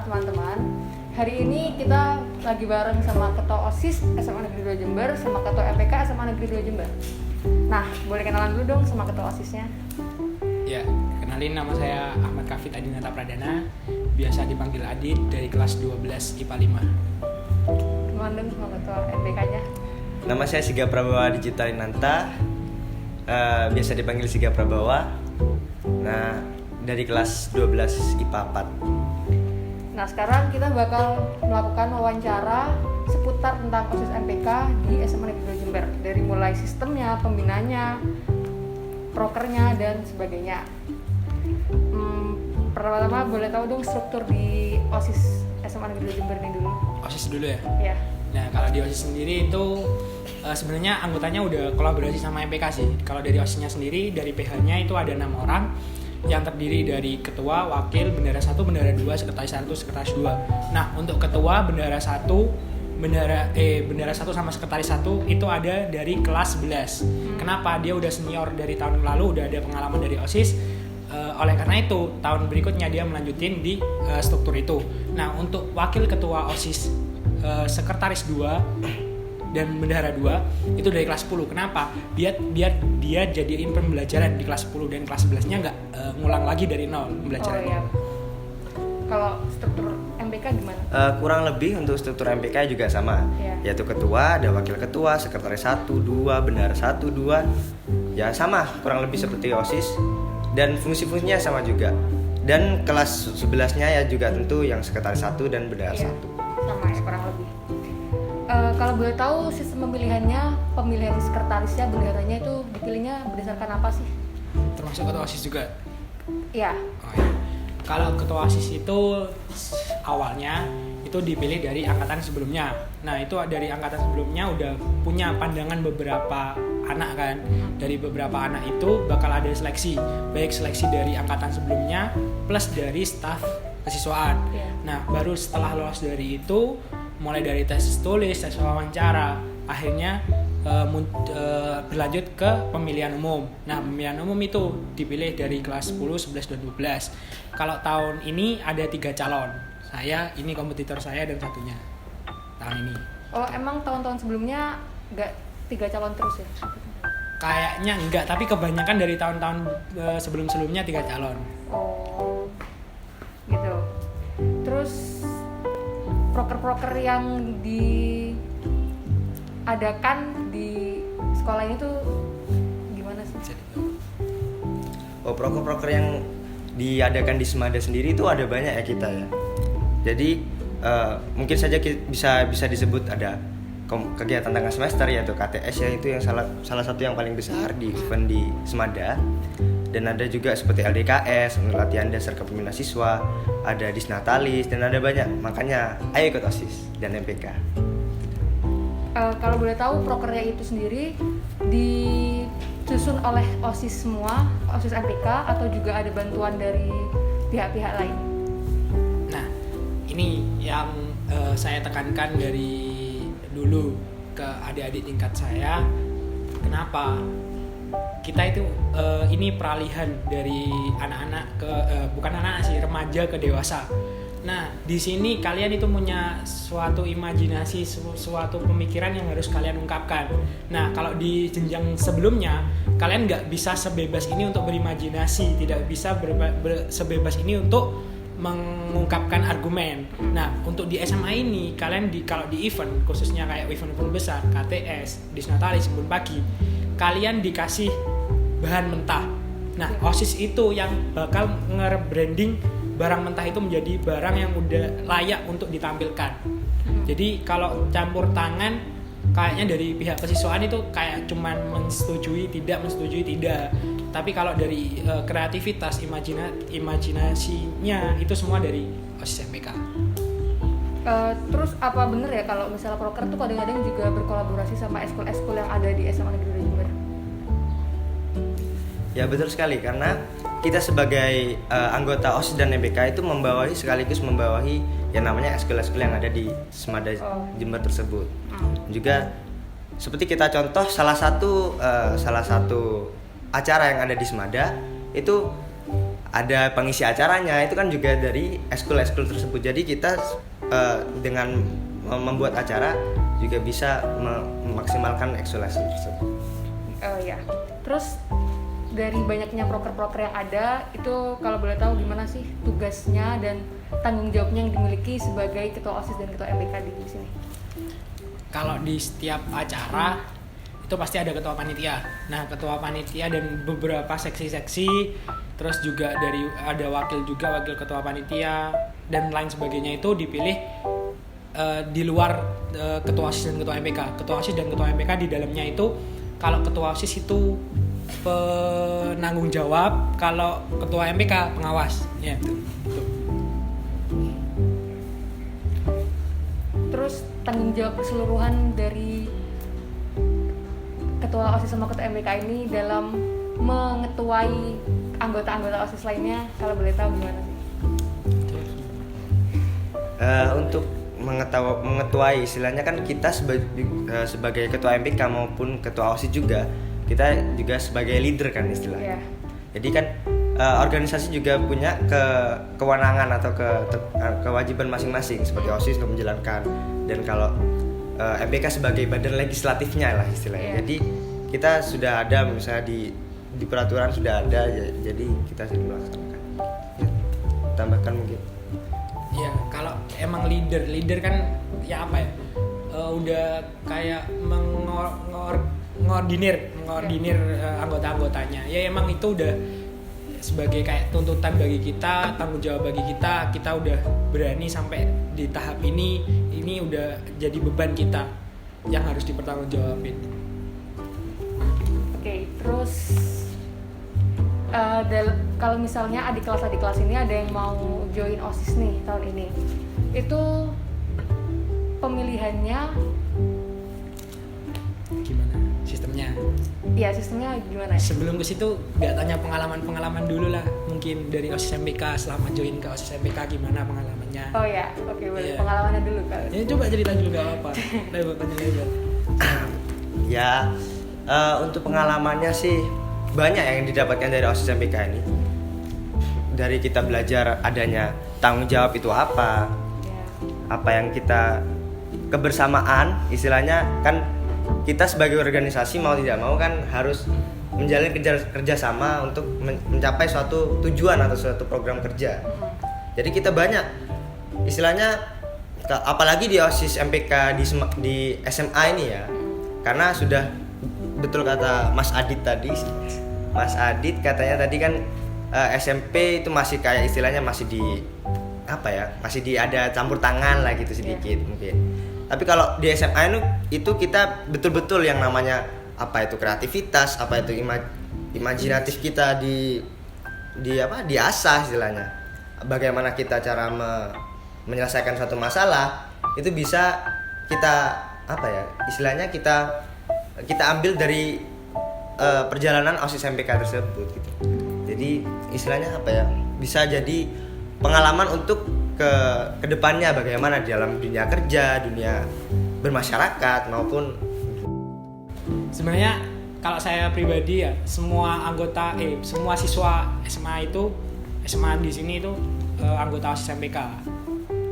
teman-teman. Hari ini kita lagi bareng sama Ketua OSIS SMA Negeri 2 Jember sama Ketua MPK SMA Negeri 2 Jember. Nah, boleh kenalan dulu dong sama Ketua OSISnya. Ya, kenalin, nama saya Ahmad Kafid Adinata Pradana, biasa dipanggil Adit, dari kelas 12 IPA 5. Kenalan dong sama Ketua MPK-nya. Nama saya Siga Prabawa Digitalinanta, biasa dipanggil Siga Prabawa. Nah, dari kelas 12 IPA 4. Nah, sekarang kita bakal melakukan wawancara seputar tentang OSIS MPK di SMA Negeri 2 Jember. Dari mulai sistemnya, pembinanya, prokernya, dan sebagainya. Pertama-tama boleh tahu dong struktur di OSIS SMA Negeri 2 Jember ini dulu. OSIS dulu ya? Ya. Nah, kalau di OSIS sendiri itu sebenarnya anggotanya udah kolaborasi sama MPK sih. Kalau dari OSISnya sendiri, dari PH-nya itu ada 6 orang yang terdiri dari ketua, wakil, bendara 1, bendara 2, sekretaris 1, sekretaris 2. Nah, untuk ketua, bendara 1 sama sekretaris 1 itu ada dari kelas 11. Kenapa? Dia udah senior dari tahun lalu, udah ada pengalaman dari OSIS. Oleh karena itu, tahun berikutnya dia melanjutin di struktur itu. Nah, untuk wakil ketua OSIS, sekretaris 2 dan bendahara 2 itu dari kelas 10. Kenapa? Biar dia jadiin pembelajaran di kelas 10 dan kelas 11-nya nggak ngulang lagi dari nol pembelajaran. Oh iya. Kalau struktur MPK gimana? Kurang lebih untuk struktur MPK juga sama, yaitu ketua, ada wakil ketua, sekretaris 1, 2, bendahara 1, 2. Ya sama, kurang lebih seperti OSIS, dan fungsi-fungsinya sama juga. Dan kelas 11-nya ya juga tentu yang sekretaris 1 dan bendahara 1. Sama ya, kurang lebih. Kalau boleh tahu sistem pemilihan sekretarisnya, bendaharanya itu dipilihnya berdasarkan apa sih? Termasuk ketua OSIS juga? Iya. Oh, ya. Kalau ketua OSIS itu awalnya itu dipilih dari angkatan sebelumnya. Nah, itu dari angkatan sebelumnya udah punya pandangan beberapa anak kan. Dari beberapa anak itu bakal ada seleksi, baik seleksi dari angkatan sebelumnya plus dari staf kesiswaan. Nah, baru setelah lolos dari itu, mulai dari tes tulis, tes wawancara, akhirnya berlanjut ke pemilihan umum. Nah, pemilihan umum itu dipilih dari kelas 10, 11, dan 12. Kalau tahun ini ada 3 calon. Saya, ini kompetitor saya, dan satunya tahun ini. Oh, emang tahun-tahun sebelumnya nggak 3 calon terus ya? Kayaknya enggak, tapi kebanyakan dari tahun-tahun sebelum-sebelumnya 3 calon. Oh, gitu. Terus proker-proker yang diadakan di sekolah ini tuh gimana sih? Oh, proker-proker yang diadakan di Semada sendiri itu ada banyak ya kita ya. Jadi mungkin saja bisa disebut ada kegiatan tengah semester, yaitu KTS ya, itu yang salah satu yang paling besar di event di Semada. Dan ada juga seperti LDKS, latihan dasar kepemimpinan siswa, ada Disnatalis, dan ada banyak. Makanya ayo ikut OSIS dan MPK. Kalau boleh tahu, prokernya itu sendiri disusun oleh OSIS semua, OSIS MPK, atau juga ada bantuan dari pihak-pihak lain? Nah, ini yang saya tekankan dari dulu ke adik-adik tingkat saya. Kenapa? Kita itu ini peralihan dari anak-anak ke bukan anak-anak sih, remaja ke dewasa. Nah, di sini kalian itu punya suatu imajinasi, suatu pemikiran yang harus kalian ungkapkan. Nah, kalau di jenjang sebelumnya kalian nggak bisa sebebas ini untuk berimajinasi, tidak bisa sebebas ini untuk mengungkapkan argumen. Nah, untuk di SMA ini kalian kalau di event, khususnya kayak event besar, KTS, Disnatalis, Kebun Pagi, kalian dikasih bahan mentah. Nah, OSIS itu yang bakal nge-branding barang mentah itu menjadi barang yang udah layak untuk ditampilkan. Jadi kalau campur tangan, kayaknya dari pihak kesiswaan itu kayak cuman menyetujui tidak. Tapi kalau dari kreativitas, imajinasinya itu semua dari OSIS MPK. Terus apa bener ya kalau misalnya proker tuh kadang-kadang juga berkolaborasi sama eskul-eskul yang ada di SMA Negeri 2 Jember? Ya betul sekali, karena kita sebagai anggota OSIS dan MPK itu sekaligus membawahi yang namanya eskul-eskul yang ada di Semada Jember tersebut. Juga seperti kita contoh salah satu acara yang ada di Semada itu ada pengisi acaranya itu kan juga dari eskul-eskul tersebut. Jadi kita dengan membuat acara juga bisa memaksimalkan ekskul-ekskul tersebut. Oh ya. Terus dari banyaknya proker-proker yang ada, itu kalau boleh tahu gimana sih tugasnya dan tanggung jawabnya yang dimiliki sebagai ketua OSIS dan ketua MPK di sini? Kalau di setiap acara itu pasti ada ketua panitia. Nah, ketua panitia dan beberapa seksi-seksi, terus juga ada wakil ketua panitia dan lain sebagainya itu dipilih di luar ketua OSIS dan ketua MPK. Ketua OSIS dan ketua MPK di dalamnya itu, kalau ketua OSIS itu penanggung jawab, kalau ketua MPK pengawas. Ya, itu. Terus tanggung jawab keseluruhan dari ketua OSIS sama ketua MPK ini dalam mengetuai anggota-anggota OSIS lainnya, kalau boleh tahu gimana sih? Untuk mengetuai, istilahnya kan kita sebagai ketua MPK maupun ketua OSIS juga, kita juga sebagai leader kan istilahnya. Jadi kan organisasi juga punya kewenangan atau kewajiban masing-masing sebagai OSIS untuk menjalankan, dan kalau MPK sebagai badan legislatifnya lah istilahnya. Jadi kita sudah ada misalnya di peraturan sudah ada, jadi kita sudah melaksanakan. Ya, tambahkan mungkin. Ya, kalau emang leader kan ya apa ya? Udah kayak mengordinir anggota-anggotanya. Ya emang itu udah sebagai kayak tuntutan bagi kita, tanggung jawab bagi kita udah berani sampai di tahap ini udah jadi beban kita yang harus dipertanggungjawabin. Oke, terus kalau misalnya adik kelas ini ada yang mau join OSIS nih tahun ini, itu pemilihannya gimana sistemnya? Iya, sistemnya gimana? Sebelum ke situ nggak tanya pengalaman dulu lah, mungkin dari OSIS MPK selama join ke OSIS MPK gimana pengalamannya? Oh ya, oke, boleh. Yeah. Pengalamannya dulu kan? Ya coba cerita dulu, nggak apa-apa. Lebar. Ya, untuk pengalamannya sih banyak yang didapatkan dari OSIS MPK ini. Dari kita belajar adanya tanggung jawab itu apa, apa yang kita kebersamaan, istilahnya kan kita sebagai organisasi mau tidak mau kan harus menjalin kerjasama untuk mencapai suatu tujuan atau suatu program kerja. Jadi kita banyak istilahnya, apalagi di OSIS MPK di SMA ini ya, karena sudah betul kata Mas Adit tadi. Mas Adit katanya tadi kan SMP itu masih kayak istilahnya masih di apa ya, masih di ada campur tangan lah gitu sedikit mungkin. Tapi kalau di SMA itu kita betul-betul yang namanya apa itu kreativitas, apa itu imajinatif kita diasah istilahnya. Bagaimana kita cara menyelesaikan suatu masalah itu bisa kita apa ya, istilahnya kita ambil dari perjalanan OSIS MPK tersebut gitu. Jadi istilahnya apa ya, bisa jadi pengalaman untuk ke depannya bagaimana di dalam dunia kerja, dunia bermasyarakat maupun sebenarnya kalau saya pribadi ya, semua siswa SMA di sini itu anggota OSIS MPK.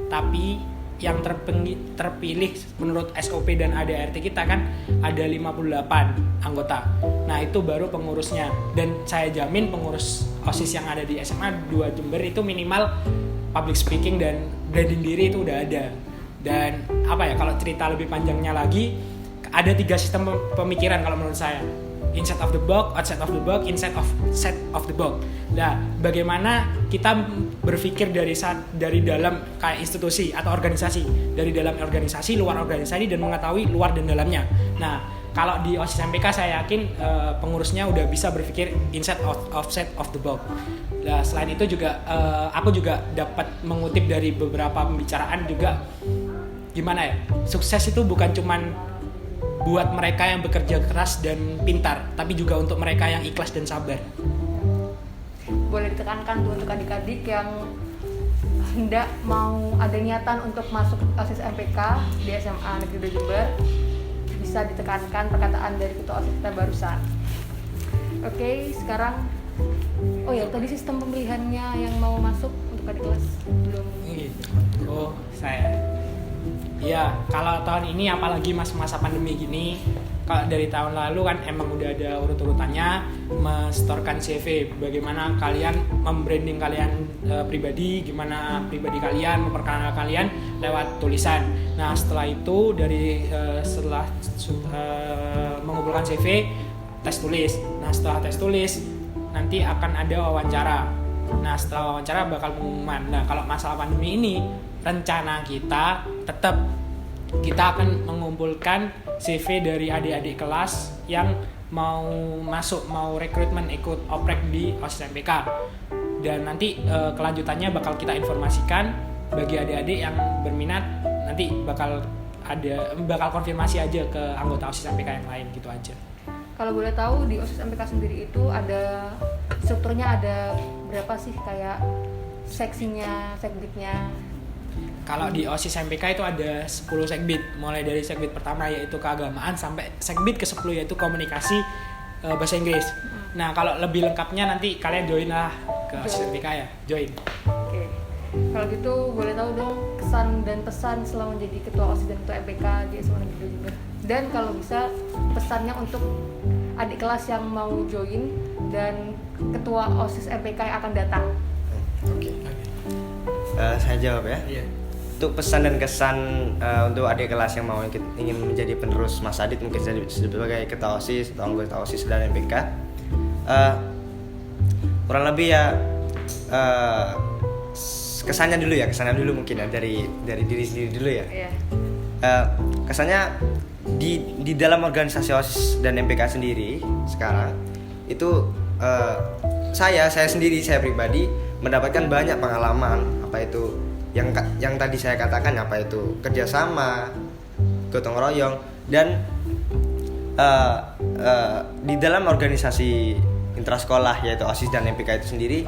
Tapi yang terpilih menurut SOP dan ADART kita kan ada 58 anggota. Nah, itu baru pengurusnya, dan saya jamin pengurus OSIS yang ada di SMA 2 Jember itu minimal public speaking dan branding diri itu udah ada. Dan apa ya, kalau cerita lebih panjangnya lagi, ada 3 sistem pemikiran kalau menurut saya. Inside of the box, outside of the box, inside of the box. Nah, bagaimana kita berpikir dari dalam kayak institusi atau organisasi, dari dalam organisasi, luar organisasi, dan mengetahui luar dan dalamnya. Nah, kalau di OSIS MPK saya yakin pengurusnya udah bisa berpikir inside outside of the box. Nah, selain itu juga aku juga dapat mengutip dari beberapa pembicaraan juga, gimana ya, sukses itu bukan cuman buat mereka yang bekerja keras dan pintar, tapi juga untuk mereka yang ikhlas dan sabar. Boleh ditekankan tuh untuk adik-adik yang hendak mau ada niatan untuk masuk OSIS MPK di SMA Negeri 2 Jember, bisa ditekankan perkataan dari ketua OSIS kita barusan. Oke, sekarang Oh ya, tadi sistem pemilihannya yang mau masuk untuk adik kelas belum. Gitu. Oh, saya. Iya, kalau tahun ini apalagi masa pandemi gini, kalau dari tahun lalu kan emang udah ada urut-urutannya mestorkan CV, bagaimana kalian membranding kalian pribadi, gimana pribadi kalian memperkenalkan kalian lewat tulisan. Nah, setelah itu setelah mengumpulkan CV, tes tulis. Nah, setelah tes tulis nanti akan ada wawancara. Nah, setelah wawancara bakal pengumuman. Nah, kalau masalah pandemi ini, rencana kita tetap kita akan mengumpulkan CV dari adik-adik kelas yang mau masuk, mau rekrutmen ikut oprek di OSIS MPK. Dan nanti kelanjutannya bakal kita informasikan bagi adik-adik yang berminat, nanti bakal konfirmasi aja ke anggota OSIS MPK yang lain gitu aja. Kalau boleh tahu di OSIS MPK sendiri itu ada strukturnya ada berapa sih, kayak seksinya, segbitnya? Kalau di OSIS MPK itu ada 10 segbit, mulai dari segbit pertama yaitu keagamaan sampai segbit ke-10 yaitu komunikasi bahasa Inggris. Nah, kalau lebih lengkapnya nanti kalian join lah ke OSIS MPK ya, join. Oke. Kalau gitu boleh tahu dong kesan dan pesan selama menjadi ketua OSIS dan ketua MPK di SMA Negeri Jember. Dan kalau bisa pesannya untuk adik kelas yang mau join dan ketua OSIS MPK yang akan datang. Oke. Saya jawab ya. Iya. Untuk pesan dan kesan untuk adik kelas yang mau ingin menjadi penerus Mas Adit, mungkin sebagai ketua OSIS atau anggota OSIS dan MPK, kurang lebih ya kesannya dulu mungkin ya dari diri sendiri dulu ya. Iya. Kesannya di dalam organisasi OSIS dan MPK sendiri sekarang itu saya pribadi mendapatkan banyak pengalaman, apa itu yang tadi saya katakan, apa itu kerjasama, gotong royong, dan di dalam organisasi intrasekolah yaitu OSIS dan MPK itu sendiri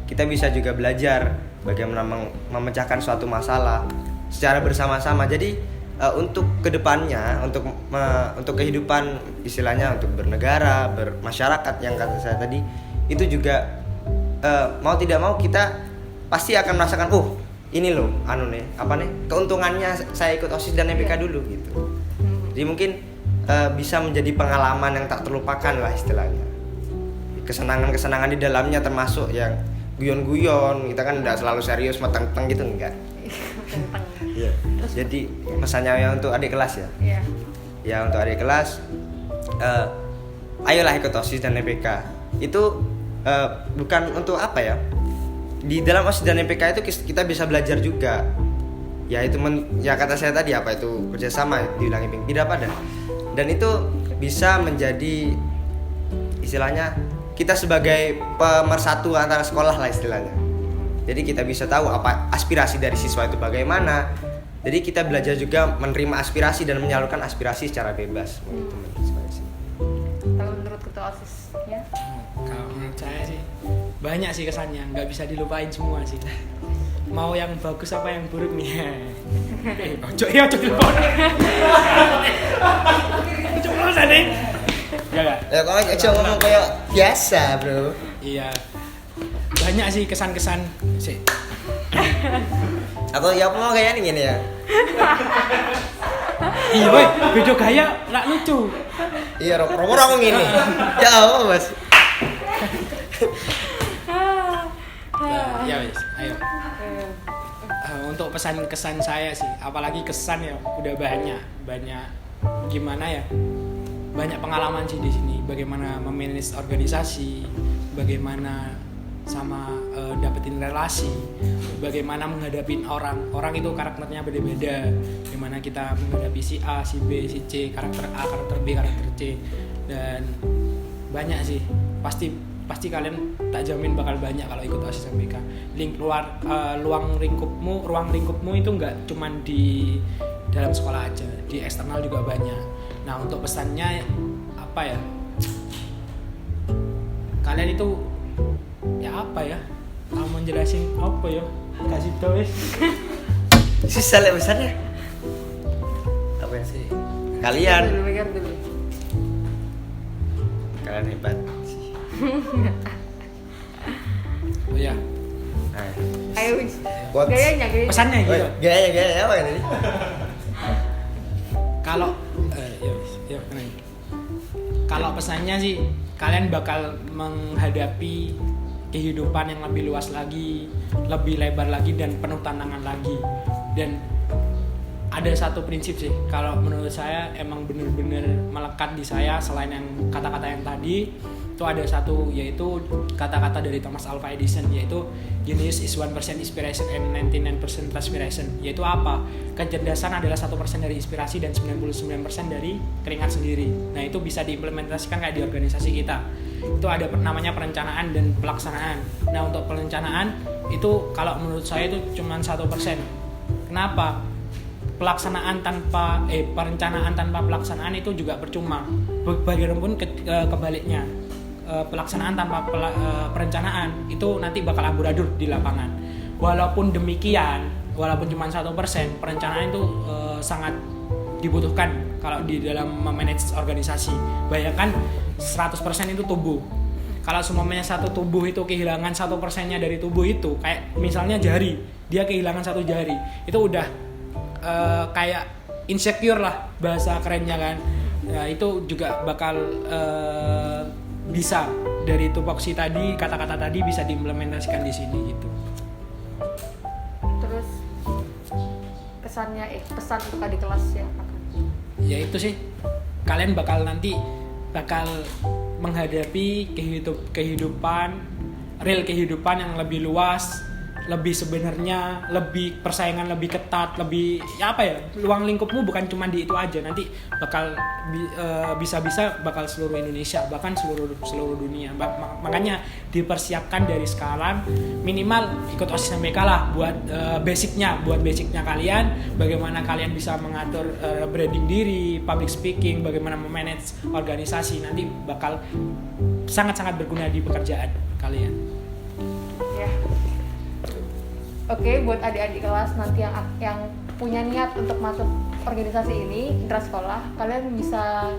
kita bisa juga belajar bagaimana memecahkan suatu masalah secara bersama-sama. Jadi untuk kedepannya, untuk kehidupan istilahnya, untuk bernegara, bermasyarakat yang kata saya tadi, itu juga mau tidak mau kita pasti akan merasakan ini loh keuntungannya saya ikut OSIS dan MPK dulu gitu. Jadi mungkin bisa menjadi pengalaman yang tak terlupakan lah istilahnya. Kesenangan di dalamnya termasuk yang guyon-guyon, kita kan tidak selalu serius matang-matang gitu, enggak. Iya. Jadi pesannya yang untuk adik kelas ya. Iya. Ya, untuk adik kelas ayolah ikut OSIS dan MPK. Itu bukan untuk apa ya? Di dalam OSIS dan MPK itu kita bisa belajar juga. Ya itu kata saya tadi, apa itu kerjasama, diulangi tidak pada. Dan itu bisa menjadi istilahnya kita sebagai pemersatu antara sekolah lah istilahnya. Jadi kita bisa tahu apa aspirasi dari siswa itu bagaimana. Jadi kita belajar juga menerima aspirasi dan menyalurkan aspirasi secara bebas. Kalau menurut ketua OSIS ya? Kalau menurut saya sih banyak sih kesannya, nggak bisa dilupain semua sih. Mau yang bagus apa yang buruk nih? Ojo telepon. Ojo sana. Ya nggak? Ya kalau aja ngomong kayak biasa bro. Iya. Banyak sih kesan-kesan sih. Aku ya mau kayak gini ya. Iya boy, beda gaya nggak lucu. Iya, romo aku gini. Ya apa mas? Ya wes, ayo. Untuk pesan kesan saya sih, apalagi kesan ya udah banyak gimana ya, banyak pengalaman sih di sini. Bagaimana memanage organisasi, bagaimana sama dapetin relasi, bagaimana menghadapi orang itu karakternya beda-beda. Gimana kita menghadapi si A, si B, si C, karakter A, karakter B, karakter C, dan banyak sih. Pasti kalian tak jamin bakal banyak kalau ikut OSIS MPK. Ruang lingkupmu itu nggak cuman di dalam sekolah aja, di eksternal juga banyak. Nah, untuk pesannya apa ya? Kalian itu ya apa ya? Mau menjelasin apa ya? Kasih tau wis. Sisa lek besarnya. Apa ya sih? Kalian kalian hebat. Oh ya, Nah, Ayo wis. Quotes. Gayanya. pesannya oh, gitu. gaya apa ini? Kalau kalau pesannya sih kalian bakal menghadapi kehidupan yang lebih luas lagi, lebih lebar lagi dan penuh tantangan lagi. Dan ada satu prinsip sih kalau menurut saya emang bener-bener melekat di saya selain yang kata-kata yang tadi, itu ada satu yaitu kata-kata dari Thomas Alva Edison, yaitu genius is 1% inspiration and 99% perspiration. Yaitu apa? Kecerdasan adalah 1% dari inspirasi dan 99% dari keringat sendiri. Nah, itu bisa diimplementasikan kayak di organisasi kita. Itu ada namanya perencanaan dan pelaksanaan. Nah, untuk perencanaan itu kalau menurut saya itu cuma 1%. Kenapa? Perencanaan tanpa pelaksanaan itu juga percuma. Bagaimanapun kebaliknya, pelaksanaan tanpa perencanaan itu nanti bakal amburadul di lapangan. Walaupun demikian, walaupun cuma 1%, perencanaan itu sangat dibutuhkan kalau di dalam memanage organisasi. Bayangkan 100% itu tubuh. Kalau semuanya satu tubuh itu kehilangan 1%-nya dari tubuh itu, kayak misalnya jari, dia kehilangan 1 jari, itu udah kayak insecure lah bahasa kerennya kan. Nah, itu juga bakal bisa dari tupoksi tadi, kata-kata tadi bisa diimplementasikan di sini gitu. Terus pesan untuk adik kelas ya. Ya itu sih, kalian bakal menghadapi kehidupan real kehidupan yang lebih luas, lebih sebenarnya, lebih persaingan lebih ketat, lebih ya apa ya, ruang lingkupmu bukan cuma di itu aja, nanti bakal bisa-bisa bakal seluruh Indonesia, bahkan seluruh dunia. Makanya dipersiapkan dari sekarang, minimal ikut OSIS MPK lah buat basicnya kalian, bagaimana kalian bisa mengatur branding diri, public speaking, bagaimana memanage organisasi, nanti bakal sangat-sangat berguna di pekerjaan kalian. Ya. Oke, buat adik-adik kelas nanti yang punya niat untuk masuk organisasi ini, intrasekolah, kalian bisa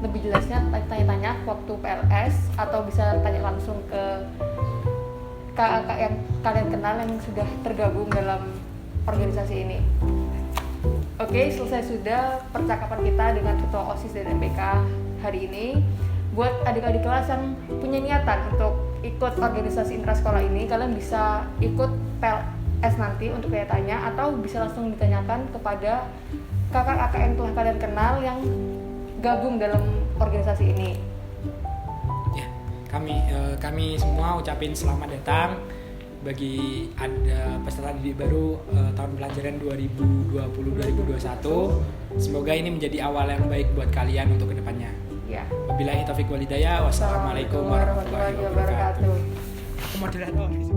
lebih jelasnya tanya-tanya waktu PLS atau bisa tanya langsung ke kakak yang kalian kenal yang sudah tergabung dalam organisasi ini. Oke, selesai sudah percakapan kita dengan Ketua OSIS dan MPK hari ini. Buat adik-adik kelas yang punya niatan untuk ikut organisasi intrasekolah ini, kalian bisa ikut PLS nanti untuk tanya atau bisa langsung ditanyakan kepada kakak-kakak yang telah kalian kenal yang gabung dalam organisasi ini. Ya, kami semua ucapin selamat datang bagi ada peserta didik baru tahun pelajaran 2020-2021. Semoga ini menjadi awal yang baik buat kalian untuk kedepannya. Ya. Wabillahi taufiq wal hidayah. Wassalamualaikum warahmatullahi wabarakatuh. Aku moderator.